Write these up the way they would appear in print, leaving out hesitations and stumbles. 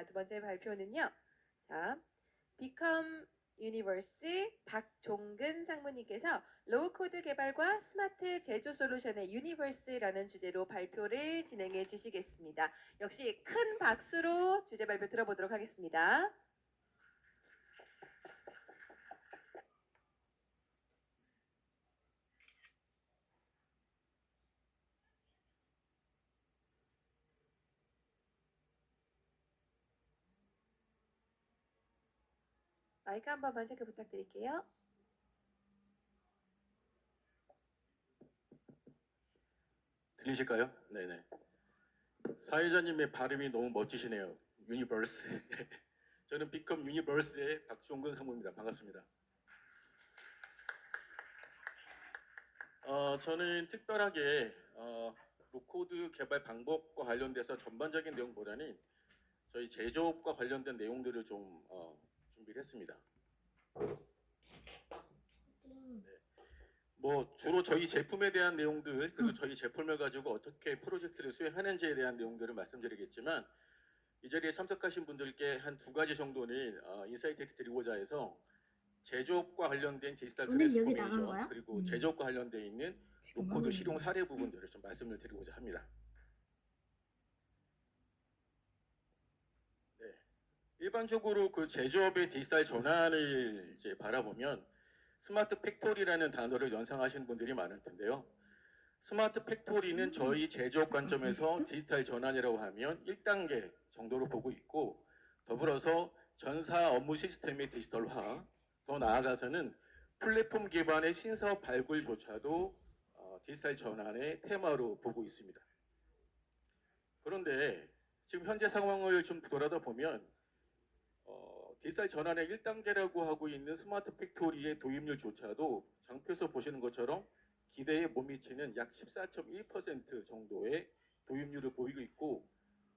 두 번째 발표는요. 자, Become Universe 박종근 상무님께서 로우코드 개발과 스마트 제조 솔루션의 유니버스라는 주제로 발표를 진행해 주시겠습니다. 역시 큰 박수로 주제 발표 들어보도록 하겠습니다. 마이크 한 번만 체크 부탁드릴게요. 들리실까요? 네네. 사회자님의 발음이 너무 멋지시네요. 유니버스. 저는 비컴 유니버스의 박종근 상무입니다. 반갑습니다. 저는 특별하게 로코드 개발 방법과 관련돼서 전반적인 내용보다는 저희 제조업과 관련된 내용들을 좀 준비를 했습니다. 뭐 주로 저희 제품에 대한 내용들 그리고 저희 제품을 가지고 어떻게 프로젝트를 수행하는지에 대한 내용들을 말씀드리겠지만 이 자리에 참석하신 분들께 한 두 가지 정도는 인사이트를 드리고자 해서 제조업과 관련된 디지털 트랜스포메이션 그리고 제조업과 관련되어 있는 로코드 실용 사례 부분들을 좀 말씀을 드리고자 합니다. 네. 일반적으로 그 제조업의 디지털 전환을 이제 바라보면 스마트 팩토리라는 단어를 연상하시는 분들이 많을 텐데요. 스마트 팩토리는 저희 제조업 관점에서 디지털 전환이라고 하면 1단계 정도로 보고 있고 더불어서 전사 업무 시스템의 디지털화, 더 나아가서는 플랫폼 기반의 신사업 발굴조차도 디지털 전환의 테마로 보고 있습니다. 그런데 지금 현재 상황을 좀 돌아다 보면 디지털 전환의 1단계라고 하고 있는 스마트 팩토리의 도입률조차도 장표에서 보시는 것처럼 기대에 못 미치는 약 14.1% 정도의 도입률을 보이고 있고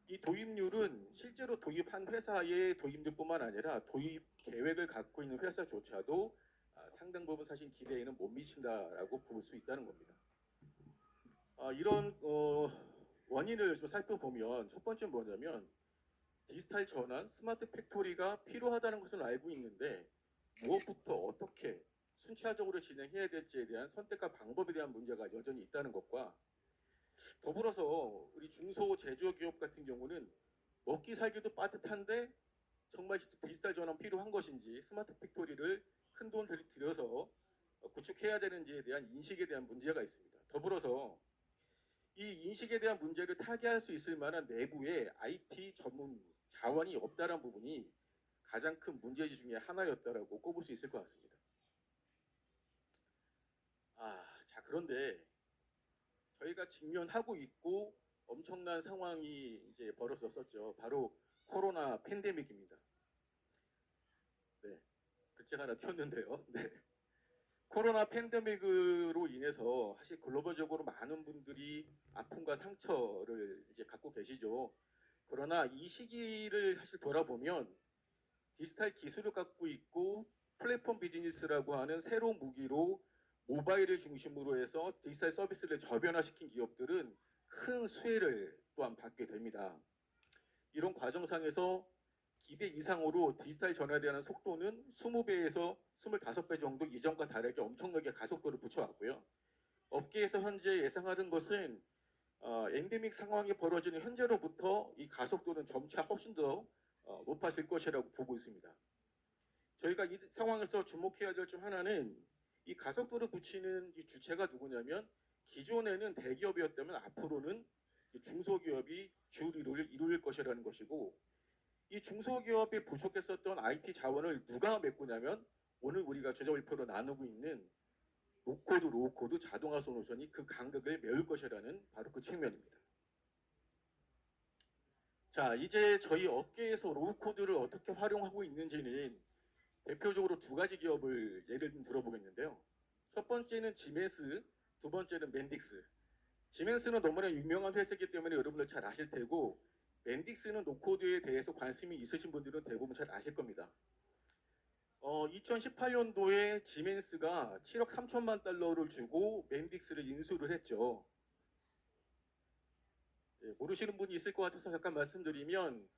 이 도입률은 실제로 도입한 회사의 도입률뿐만 아니라 도입 계획을 갖고 있는 회사조차도 상당 부분 사실 기대에는 못 미친다라고 볼 수 있다는 겁니다. 이런 원인을 좀 살펴보면 첫 번째는 뭐냐면 디지털 전환, 스마트 팩토리가 필요하다는 것을 알고 있는데 무엇부터 어떻게 순차적으로 진행해야 될지에 대한 선택과 방법에 대한 문제가 여전히 있다는 것과 더불어서 우리 중소 제조기업 같은 경우는 먹기 살기도 빠듯한데 정말 디지털 전환 필요한 것인지 스마트 팩토리를 큰돈 들여서 구축해야 되는지에 대한 인식에 대한 문제가 있습니다. 더불어서 이 인식에 대한 문제를 타개할 수 있을 만한 내부의 IT 전문 자원이 없다는 부분이 가장 큰 문제지 중에 하나였다라고 꼽을 수 있을 것 같습니다. 자 그런데 저희가 직면하고 있고 엄청난 상황이 이제 벌어졌었죠. 바로 코로나 팬데믹입니다. 네, 글자가 하나 튀었는데요. 네. 코로나 팬데믹으로 인해서 사실 글로벌적으로 많은 분들이 아픔과 상처를 이제 갖고 계시죠. 그러나 이 시기를 사실 돌아보면 디지털 기술을 갖고 있고 플랫폼 비즈니스라고 하는 새로운 무기로 모바일을 중심으로 해서 디지털 서비스를 저변화시킨 기업들은 큰 수혜를 또한 받게 됩니다. 이런 과정상에서 기대 이상으로 디지털 전환에 대한 속도는 20배에서 25배 정도 이전과 다르게 엄청나게 가속도를 붙여왔고요. 업계에서 현재 예상하는 것은 엔데믹 상황이 벌어지는 현재로부터 이 가속도는 점차 훨씬 더 높아질 것이라고 보고 있습니다. 저희가 이 상황에서 주목해야 될 중 하나는 이 가속도를 붙이는 이 주체가 누구냐면 기존에는 대기업이었다면 앞으로는 중소기업이 주를 이룰 것이라는 것이고 이 중소기업이 부족했었던 IT 자원을 누가 메꾸냐면 오늘 우리가 주제발표로 나누고 있는 노코드, 로우코드, 자동화 솔루션이 그 간극을 메울 것이라는 바로 그 측면입니다. 자, 이제 저희 업계에서 로우코드를 어떻게 활용하고 있는지는 대표적으로 두 가지 기업을 예를 들어보겠는데요. 첫 번째는 지멘스, 두 번째는 맨딕스. 지멘스는 너무나 유명한 회사이기 때문에 여러분들 잘 아실 테고 맨딕스는 노코드에 대해서 관심이 있으신 분들은 대부분 잘 아실 겁니다. 2018년도에 지멘스가 7억 3천만 달러를 주고 맨딕스를 인수를 했죠. 모르시는 분이 있을 것 같아서 잠깐 말씀드리면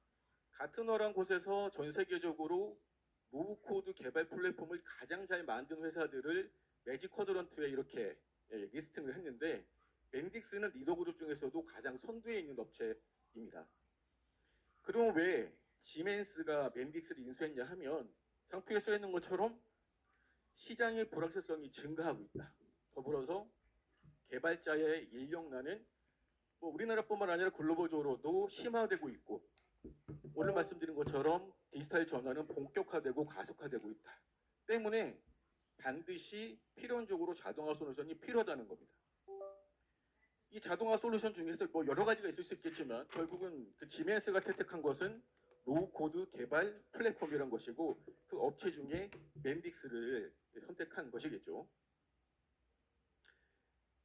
가트너란 곳에서 전 세계적으로 노후코드 개발 플랫폼을 가장 잘 만든 회사들을 매직 쿼드런트에 이렇게 리스팅을 했는데 멘딕스는 리더그룹 중에서도 가장 선두에 있는 업체입니다. 그럼 왜 지멘스가 멘딕스를 인수했냐 하면 상표에 써 있는 것처럼 시장의 불확실성이 증가하고 있다. 더불어서 개발자의 인력난은 우리나라뿐만 아니라 글로벌적으로도 심화되고 있고 오늘 말씀드린 것처럼 디지털 전환은 본격화되고 가속화되고 있다. 때문에 반드시 필연적으로 자동화 솔루션이 필요하다는 겁니다. 이 자동화 솔루션 중에서 여러 가지가 있을 수 있겠지만 결국은 그 지멘스가 채택한 것은 로우코드 개발 플랫폼이란 것이고 그 업체 중에 멘딕스를 선택한 것이겠죠.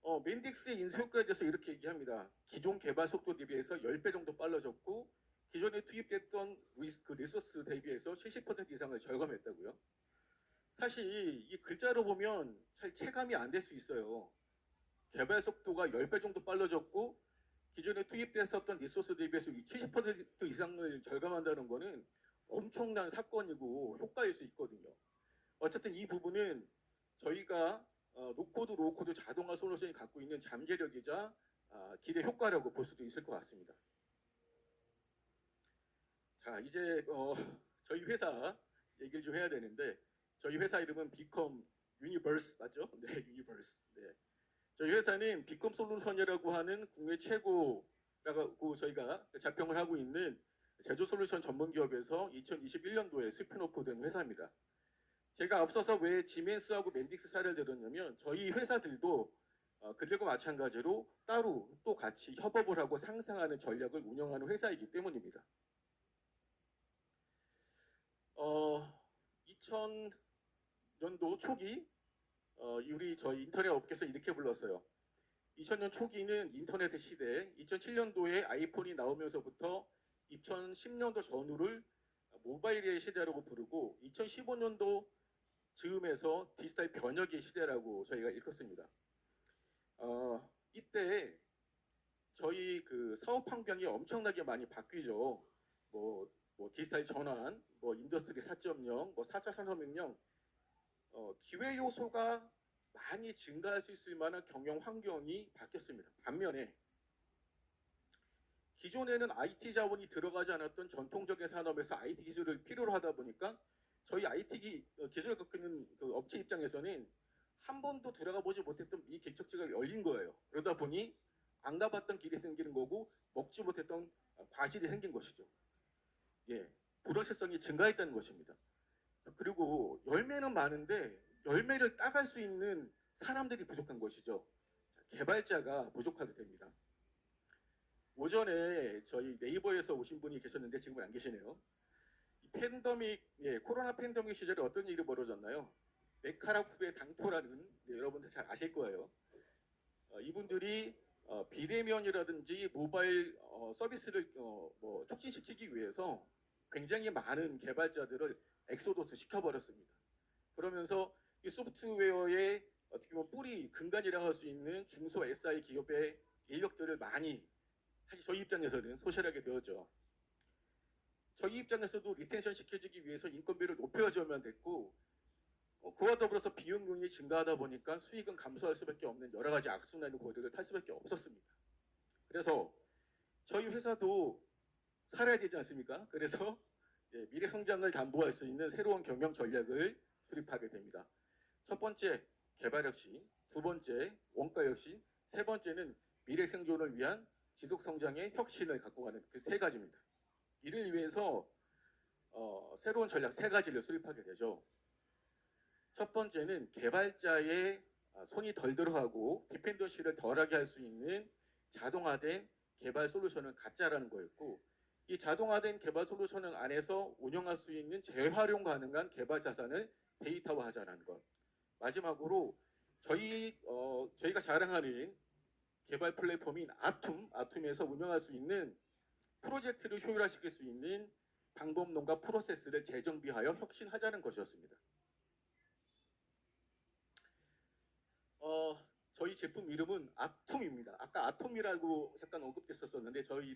멘딕스의 인수 효과에 대해서 이렇게 얘기합니다. 기존 개발 속도 대비해서 10배 정도 빨라졌고 기존에 투입됐던 그 리소스 대비해서 70% 이상을 절감했다고요. 사실 이 글자로 보면 잘 체감이 안 될 수 있어요. 개발 속도가 10배 정도 빨라졌고 기존에 투입됐었던 리소스 대비해서 70% 이상을 절감한다는 것은 엄청난 사건이고 효과일 수 있거든요. 어쨌든 이 부분은 저희가 노코드, 로우코드 자동화 솔루션이 갖고 있는 잠재력이자 기대 효과라고 볼 수도 있을 것 같습니다. 자, 이제 저희 회사 얘기를 좀 해야 되는데 저희 회사 이름은 비컴 유니버스 맞죠? 네, 유니버스. 네. 저희 회사는 비컴 솔루션이라고 하는 국내 최고라고 저희가 자평을 하고 있는 제조 솔루션 전문 기업에서 2021년도에 스핀오프된 회사입니다. 제가 앞서서 왜 지멘스하고 멘딕스 사례를 들었냐면 저희 회사들도 그들과 마찬가지로 따로 또 같이 협업을 하고 상생하는 전략을 운영하는 회사이기 때문입니다. 2000년도 초기 우리 저희 인터넷 업계에서 이렇게 불렀어요. 2000년 초기는 인터넷의 시대, 2007년도에 아이폰이 나오면서부터 2010년도 전후를 모바일의 시대라고 부르고 2015년도 즈음에서 디지털 변혁의 시대라고 저희가 일컫습니다. 이때 저희 그 사업 환경이 엄청나게 많이 바뀌죠. 디지털 전환, 인더스트리 4.0, 4차 산업혁명, 기회 요소가 많이 증가할 수 있을 만한 경영 환경이 바뀌었습니다. 반면에 기존에는 IT 자본이 들어가지 않았던 전통적인 산업에서 IT 기술을 필요로 하다 보니까 저희 IT 기술을 갖고 있는 그 업체 입장에서는 한 번도 들어가 보지 못했던 이 개척지가 열린 거예요. 그러다 보니 안 가봤던 길이 생기는 거고 먹지 못했던 과실이 생긴 것이죠. 예, 불확실성이 증가했다는 것입니다. 그리고 열매는 많은데 열매를 따갈 수 있는 사람들이 부족한 것이죠. 개발자가 부족하게 됩니다. 오전에 저희 네이버에서 오신 분이 계셨는데 지금은 안 계시네요. 코로나 팬데믹 시절에 어떤 일이 벌어졌나요? 메카라프의 당토라는 여러분들 잘 아실 거예요. 이분들이 비대면이라든지 모바일 서비스를 촉진시키기 위해서 굉장히 많은 개발자들을 엑소더스 시켜버렸습니다. 그러면서 이 소프트웨어의 어떻게 보면 뿌리 근간이라고 할 수 있는 중소 SI 기업의 인력들을 많이 사실 저희 입장에서는 소실하게 되었죠. 저희 입장에서도 리텐션 시켜주기 위해서 인건비를 높여줘야만 됐고 그와 더불어서 비용률이 증가하다 보니까 수익은 감소할 수밖에 없는 여러 가지 악순환의 고리를 탈 수밖에 없었습니다. 그래서 저희 회사도 살아야 되지 않습니까? 그래서 미래 성장을 담보할 수 있는 새로운 경영 전략을 수립하게 됩니다. 첫 번째, 개발 혁신, 두 번째, 원가 혁신, 세 번째는 미래 생존을 위한 지속 성장의 혁신을 갖고 가는 그 세 가지입니다. 이를 위해서 새로운 전략 세 가지를 수립하게 되죠. 첫 번째는 개발자의 손이 덜 들어가고 디펜던시를 덜하게 할 수 있는 자동화된 개발 솔루션은 가짜라는 거였고 이 자동화된 개발 솔루션 안에서 운영할 수 있는 재활용 가능한 개발 자산을 데이터화하자는 것. 마지막으로 저희가 자랑하는 개발 플랫폼인 아툼에서 운영할 수 있는 프로젝트를 효율화시킬 수 있는 방법론과 프로세스를 재정비하여 혁신하자는 것이었습니다. 저희 제품 이름은 아툼입니다. 아까 아톰이라고 잠깐 언급됐었는데 저희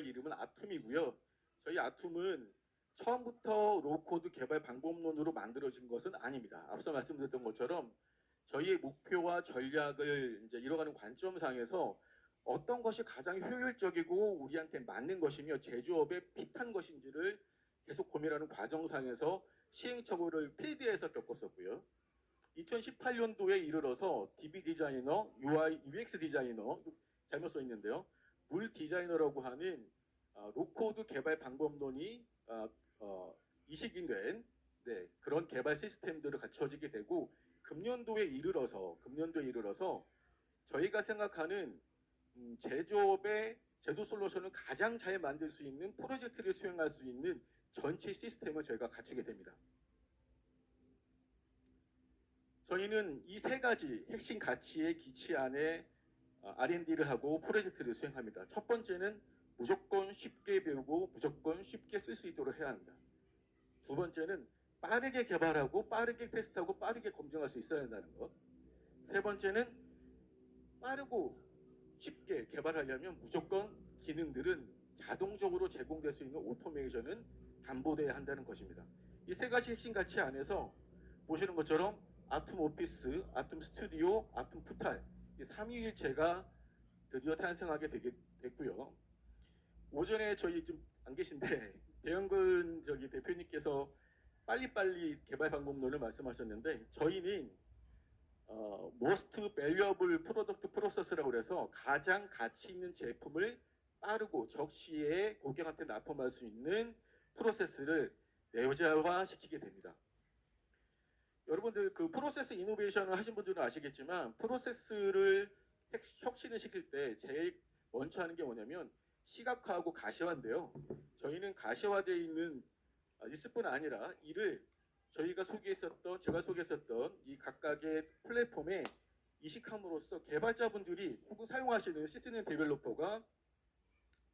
이름은 아툼이고요. 저희 아툼은 처음부터 로우코드 개발 방법론으로 만들어진 것은 아닙니다. 앞서 말씀드렸던 것처럼 저희의 목표와 전략을 이제 이뤄가는 관점상에서 어떤 것이 가장 효율적이고 우리한테 맞는 것이며 제조업에 핏한 것인지를 계속 고민하는 과정상에서 시행착오를 필드에서 겪었었고요. 2018년도에 이르러서 DB 디자이너, UI, UX 디자이너 잘못 써 있는데요. 물 디자이너라고 하는 로코드 개발 방법론이 이식이 된 그런 개발 시스템들을 갖춰지게 되고 금년도에 이르러서 저희가 생각하는 제조업의 제조 솔루션을 가장 잘 만들 수 있는 프로젝트를 수행할 수 있는 전체 시스템을 저희가 갖추게 됩니다. 저희는 이 세 가지 핵심 가치의 기치 안에 R&D를 하고 프로젝트를 수행합니다. 첫 번째는 무조건 쉽게 배우고 무조건 쉽게 쓸 수 있도록 해야 한다. 두 번째는 빠르게 개발하고 빠르게 테스트하고 빠르게 검증할 수 있어야 한다는 것. 세 번째는 빠르고 쉽게 개발하려면 무조건 기능들은 자동적으로 제공될 수 있는 오토메이션은 담보돼야 한다는 것입니다. 이 세 가지 핵심 가치 안에서 보시는 것처럼 아툼 오피스, 아툼 스튜디오, 아툼 포탈 이 삼위일체가 드디어 탄생하게 됐고요. 오전에 저희 좀 안 계신데 배영근 대표님께서 빨리빨리 개발 방법론을 말씀하셨는데 저희는 most valuable product process라고 해서 가장 가치 있는 제품을 빠르고 적시에 고객한테 납품할 수 있는 프로세스를 내재화시키게 됩니다. 여러분들 그 프로세스 이노베이션을 하신 분들은 아시겠지만 프로세스를 혁신을 시킬 때 제일 먼저 하는 게 뭐냐면 시각화하고 가시화인데요. 저희는 가시화되어 있는 리스뿐 아니라 이를 제가 소개했었던 이 각각의 플랫폼에 이식함으로써 개발자분들이 혹은 사용하시는 시스템 데벨로퍼가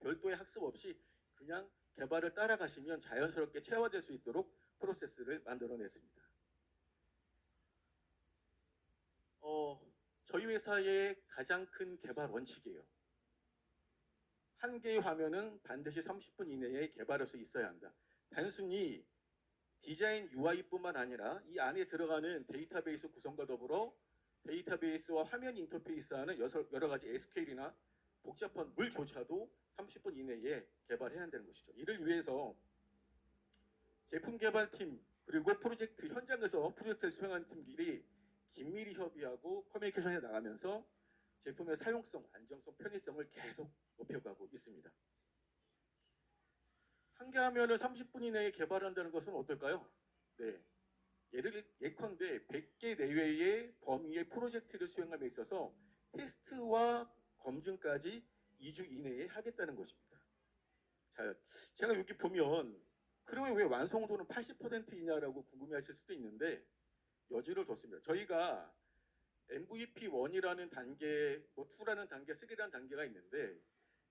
별도의 학습 없이 그냥 개발을 따라가시면 자연스럽게 체화될 수 있도록 프로세스를 만들어냈습니다. 저희 회사의 가장 큰 개발 원칙이에요. 한 개의 화면은 반드시 30분 이내에 개발할 수 있어야 한다. 단순히 디자인 UI뿐만 아니라 이 안에 들어가는 데이터베이스 구성과 더불어 데이터베이스와 화면 인터페이스하는 여러 가지 SQL이나 복잡한 물조차도 30분 이내에 개발해야 한다는 것이죠. 이를 위해서 제품 개발팀 그리고 프로젝트 현장에서 프로젝트를 수행하는 팀끼리 긴밀히 협의하고 커뮤니케이션에 나가면서 제품의 사용성, 안정성, 편의성을 계속 높여가고 있습니다. 한 개 화면을 30분 이내에 개발한다는 것은 어떨까요? 네. 예컨대 100개 내외의 범위의 프로젝트를 수행함에 있어서 테스트와 검증까지 2주 이내에 하겠다는 것입니다. 자, 제가 여기 보면 그러면 왜 완성도는 80%이냐라고 궁금해하실 수도 있는데 여지를 뒀습니다. 저희가 MVP1이라는 단계, 2라는 단계, 3라는 단계가 있는데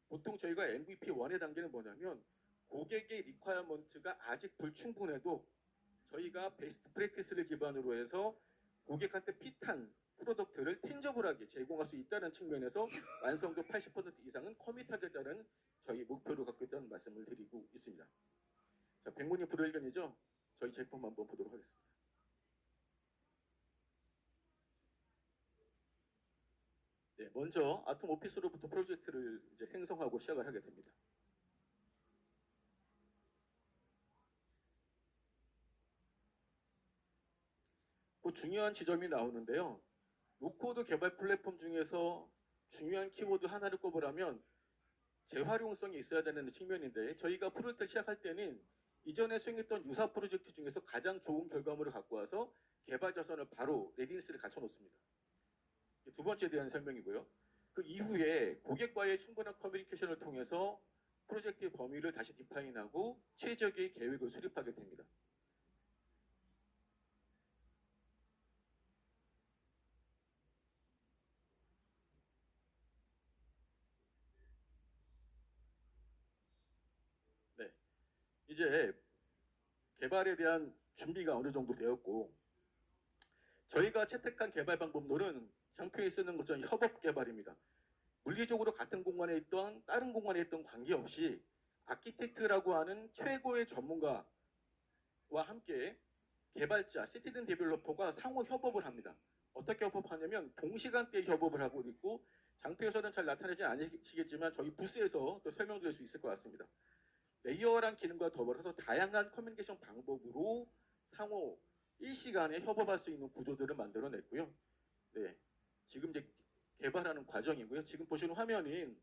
보통 저희가 MVP1의 단계는 뭐냐면 고객의 리퀘어먼트가 아직 불충분해도 저희가 베스트 프랙티스를 기반으로 해서 고객한테 핏한 프로덕트를 텐저블하게 제공할 수 있다는 측면에서 완성도 80% 이상은 커밋하겠다는 저희 목표를 갖고 있다는 말씀을 드리고 있습니다. 자, 백문이 불여일견이죠? 저희 제품 한번 보도록 하겠습니다. 네, 먼저 아톰 오피스로부터 프로젝트를 이제 생성하고 시작을 하게 됩니다. 그 중요한 지점이 나오는데요. 노코드 개발 플랫폼 중에서 중요한 키워드 하나를 꼽으라면 재활용성이 있어야 되는 측면인데 저희가 프로젝트를 시작할 때는 이전에 수행했던 유사 프로젝트 중에서 가장 좋은 결과물을 갖고 와서 개발 자산을 바로 레디니스를 갖춰 놓습니다. 두 번째에 대한 설명이고요. 그 이후에 고객과의 충분한 커뮤니케이션을 통해서 프로젝트의 범위를 다시 디파인하고 최적의 계획을 수립하게 됩니다. 네, 이제 개발에 대한 준비가 어느 정도 되었고 저희가 채택한 개발 방법론은 장표에 쓰는 것처럼 협업 개발입니다. 물리적으로 같은 공간에 있던 다른 공간에 있던 관계없이 아키텍트라고 하는 최고의 전문가와 함께 개발자, 시티즌 데벨로퍼가 상호 협업을 합니다. 어떻게 협업하냐면 동시간대에 협업을 하고 있고, 장표에서는 잘 나타나지 않으시겠지만 저희 부스에서 또 설명드릴 수 있을 것 같습니다. 레이어랑 기능과 더불어서 다양한 커뮤니케이션 방법으로 상호 일시간에 협업할 수 있는 구조들을 만들어냈고요. 네, 지금 이제 개발하는 과정이고요. 지금 보시는 화면은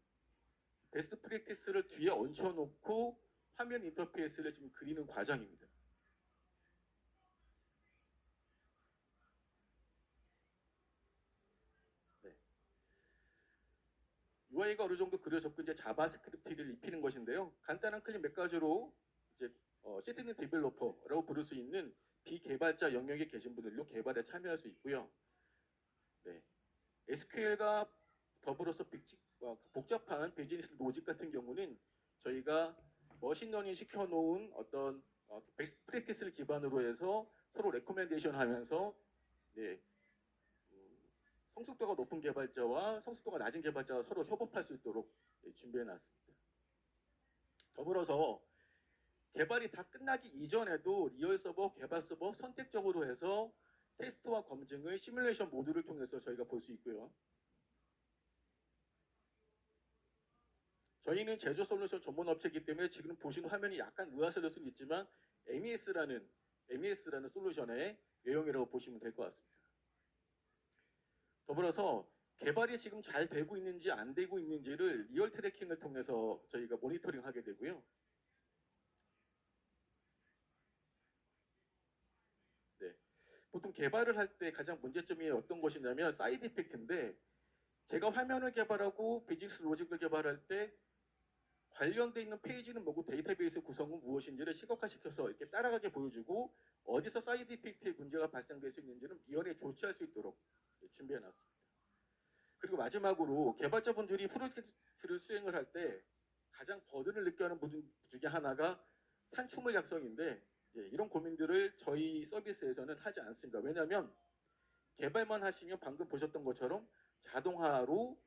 베스트 프랙티스를 뒤에 얹혀놓고 화면 인터페이스를 지금 그리는 과정입니다. 네. UI가 어느 정도 그려졌고 이제 자바스크립트를 입히는 것인데요. 간단한 클릭 몇 가지로 이제 시티즌 디벨로퍼라고 부를 수 있는 비개발자 영역에 계신 분들로 개발에 참여할 수 있고요. 네. SQL과 더불어서 복잡한 비즈니스 로직 같은 경우는 저희가 머신러닝 시켜놓은 어떤 베스트 프랙티스를 기반으로 해서 서로 레코멘데이션 하면서 네, 성숙도가 높은 개발자와 성숙도가 낮은 개발자가 서로 협업할 수 있도록 준비해놨습니다. 더불어서 개발이 다 끝나기 이전에도 리얼 서버, 개발 서버 선택적으로 해서 테스트와 검증을 시뮬레이션 모드를 통해서 저희가 볼 수 있고요. 저희는 제조 솔루션 전문 업체이기 때문에 지금 보시는 화면이 약간 의아스러울 수는 있지만 MES라는 솔루션의 외형이라고 보시면 될 것 같습니다. 더불어서 개발이 지금 잘 되고 있는지 안 되고 있는지를 리얼 트래킹을 통해서 저희가 모니터링하게 되고요. 네, 보통 개발을 할 때 가장 문제점이 어떤 것이냐면 사이드 이펙트인데, 제가 화면을 개발하고 비즈니스 로직을 개발할 때 관련돼 있는 페이지는 뭐고 데이터베이스 구성은 무엇인지를 시각화시켜서 이렇게 따라가게 보여주고, 어디서 사이드 이펙트의 문제가 발생될 수 있는지는 미연에 조치할 수 있도록 준비해놨습니다. 그리고 마지막으로 개발자분들이 프로젝트를 수행을 할 때 가장 버든을 느껴하는 부분 중에 하나가 산출물 작성인데, 이런 고민들을 저희 서비스에서는 하지 않습니다. 왜냐하면 개발만 하시면 방금 보셨던 것처럼 자동화로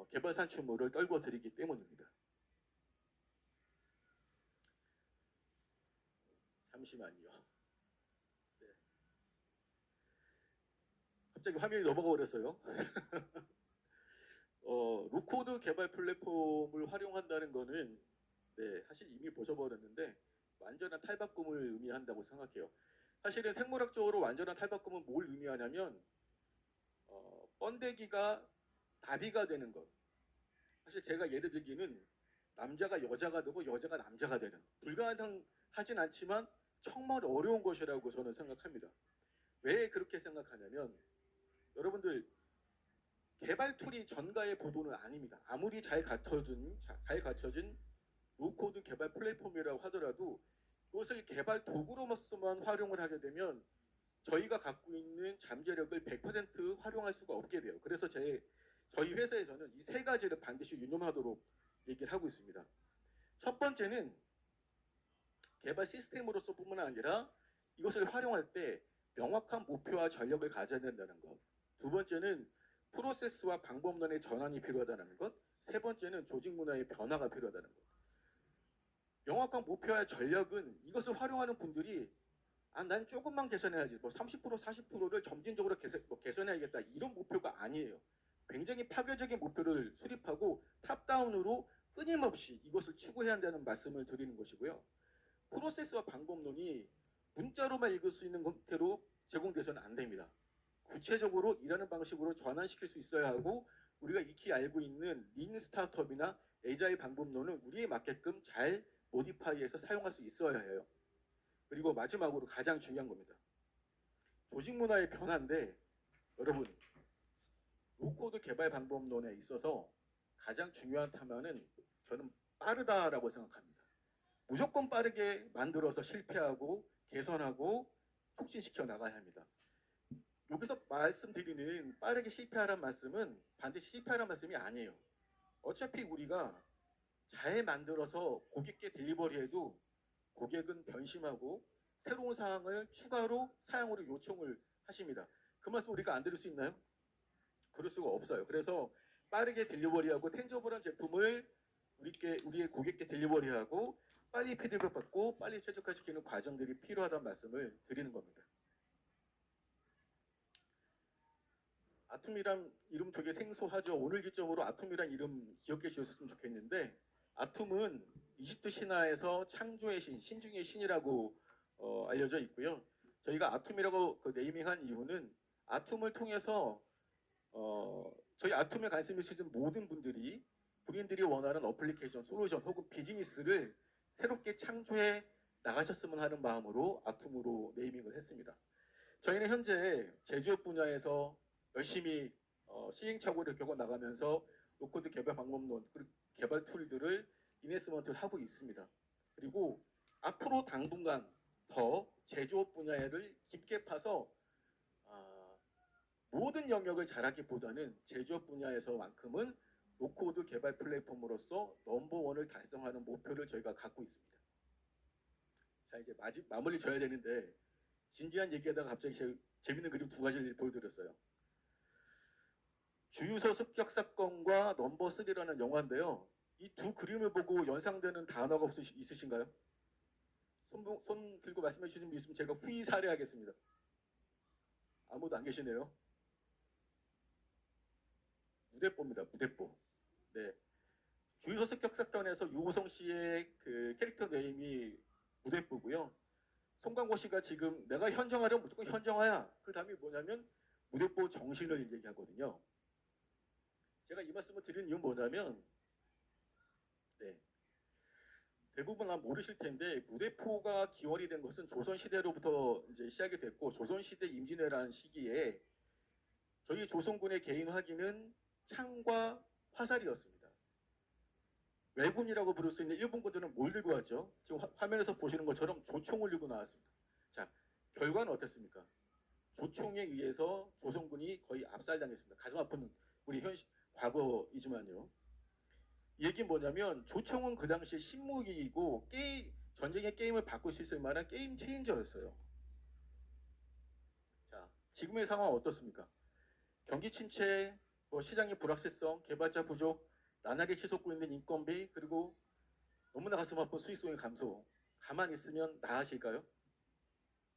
개발 산출물을 떨궈 드리기 때문입니다. 잠시만요. 네. 갑자기 화면이 넘어가 버렸어요. 로코드 개발 플랫폼을 활용한다는 거는 사실 이미 보셔버렸는데 완전한 탈바꿈을 의미한다고 생각해요. 사실은 생물학적으로 완전한 탈바꿈은 뭘 의미하냐면 번데기가 나비가 되는 것. 사실 제가 예를 들기는 남자가 여자가 되고 여자가 남자가 되는, 불가능하진 않지만 정말 어려운 것이라고 저는 생각합니다. 왜 그렇게 생각하냐면, 여러분들 개발 툴이 전가의 보도는 아닙니다. 아무리 잘 갖춰진 로코드 개발 플랫폼이라고 하더라도 그것을 개발 도구로만 활용을 하게 되면 저희가 갖고 있는 잠재력을 100% 활용할 수가 없게 돼요. 그래서 저희 회사에서는 이 세 가지를 반드시 유념하도록 얘기를 하고 있습니다. 첫 번째는 개발 시스템으로서 뿐만 아니라 이것을 활용할 때 명확한 목표와 전략을 가져야 된다는 것. 두 번째는 프로세스와 방법론의 전환이 필요하다는 것. 세 번째는 조직 문화의 변화가 필요하다는 것. 명확한 목표와 전략은 이것을 활용하는 분들이 난 조금만 개선해야지, 30% 40%를 점진적으로 개선해야겠다, 이런 목표가 아니에요. 굉장히 파괴적인 목표를 수립하고 탑다운으로 끊임없이 이것을 추구해야 한다는 말씀을 드리는 것이고요. 프로세스와 방법론이 문자로만 읽을 수 있는 형태로 제공돼서는 안 됩니다. 구체적으로 일하는 방식으로 전환시킬 수 있어야 하고, 우리가 익히 알고 있는 린 스타트업이나 에자일 방법론은 우리에 맞게끔 잘 모디파이해서 사용할 수 있어야 해요. 그리고 마지막으로 가장 중요한 겁니다. 조직 문화의 변화인데, 여러분 로코드 개발 방법론에 있어서 가장 중요한 단어는 저는 빠르다라고 생각합니다. 무조건 빠르게 만들어서 실패하고 개선하고 촉진시켜 나가야 합니다. 여기서 말씀드리는 빠르게 실패하라는 말씀은 반드시 실패하라는 말씀이 아니에요. 어차피 우리가 잘 만들어서 고객께 딜리버리해도 고객은 변심하고 새로운 사항을 추가로 사양으로 요청을 하십니다. 그 말씀 우리가 안 들을 수 있나요? 그럴 수가 없어요. 그래서 빠르게 딜리버리하고 텐저블한 제품을 우리의 고객께 딜리버리하고 빨리 피드백 받고 빨리 최적화시키는 과정들이 필요하다는 말씀을 드리는 겁니다. 아툼이란 이름 되게 생소하죠. 오늘 기점으로 아툼이란 이름 기억해 주셨으면 좋겠는데, 아툼은 이집트 신화에서 창조의 신, 신중의 신이라고 알려져 있고요. 저희가 아툼이라고 네이밍한 이유는 아툼을 통해서 저희 아툼에 관심 있으신 모든 분들이 본인들이 원하는 어플리케이션, 솔루션 혹은 비즈니스를 새롭게 창조해 나가셨으면 하는 마음으로 아툼으로 네이밍을 했습니다. 저희는 현재 제조업 분야에서 열심히 시행착오를 겪어 나가면서 노코드 개발 방법론, 그리고 개발 툴들을 인베스트먼트를 하고 있습니다. 그리고 앞으로 당분간 더 제조업 분야를 깊게 파서 모든 영역을 잘하기보다는 제조업 분야에서만큼은 노코드 개발 플랫폼으로서 넘버원을 달성하는 목표를 저희가 갖고 있습니다. 자, 이제 마무리 져야 되는데 진지한 얘기하다가 갑자기 재밌는 그림 두 가지를 보여드렸어요. 주유소 습격 사건과 넘버 3라는 영화인데요. 이 두 그림을 보고 연상되는 단어가 있으신가요? 손 들고 말씀해 주시는 분 있으면 제가 후히 사례하겠습니다. 아무도 안 계시네요. 무대뽀입니다. 무대뽀. 네. 주유소 습격 사건에서 유호성 씨의 그 캐릭터 네임이 무대뽀고요. 송강호 씨가 지금 내가 현정하려면 무조건 현정하야. 그 다음이 뭐냐면 무대뽀 정신을 얘기하거든요. 제가 이 말씀을 드리는 이유는 뭐냐면, 네, 대부분 모르실 텐데 무대포가 기원이 된 것은 조선 시대로부터 이제 시작이 됐고, 조선 시대 임진왜란 시기에 저희 조선군의 개인 화기는 창과 화살이었습니다. 왜군이라고 부를 수 있는 일본군들은 뭘 들고 왔죠? 지금 화면에서 보시는 것처럼 조총을 들고 나왔습니다. 자, 결과는 어땠습니까? 조총에 의해서 조선군이 거의 압살당했습니다. 가슴 아픈 우리 과거이지만요. 이 얘기는 뭐냐면 조총은 그 당시에 신무기이고 전쟁의 게임을 바꿀 수 있을 만한 게임 체인저였어요. 자, 지금의 상황은 어떻습니까? 경기 침체, 시장의 불확실성, 개발자 부족, 나날이 치솟고 있는 인건비, 그리고 너무나 가슴 아픈 수익성의 감소. 가만히 있으면 나아질까요?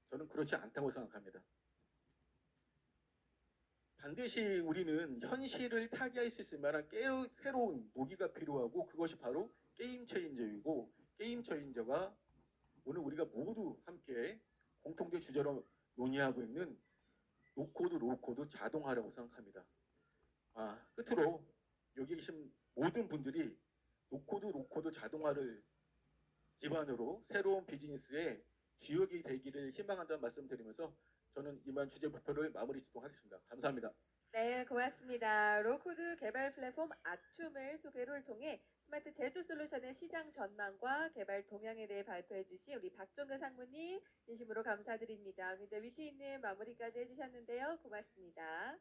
저는 그렇지 않다고 생각합니다. 반드시 우리는 현실을 타개할 수 있을 만한 새로운 무기가 필요하고, 그것이 바로 게임 체인저이고, 게임 체인저가 오늘 우리가 모두 함께 공통된 주제로 논의하고 있는 노코드, 로우코드 자동화라고 생각합니다. 끝으로 여기 계신 모든 분들이 노코드, 로우코드 자동화를 기반으로 새로운 비즈니스의 주역이 되기를 희망한다는 말씀 드리면서 저는 이만 주제 목표를 마무리 짓도록 하겠습니다. 감사합니다. 네, 고맙습니다. 로코드 개발 플랫폼 아툼을 소개를 통해 스마트 제조 솔루션의 시장 전망과 개발 동향에 대해 발표해 주신 우리 박종근 상무님 진심으로 감사드립니다. 이제 밑에 있는 마무리까지 해주셨는데요. 고맙습니다.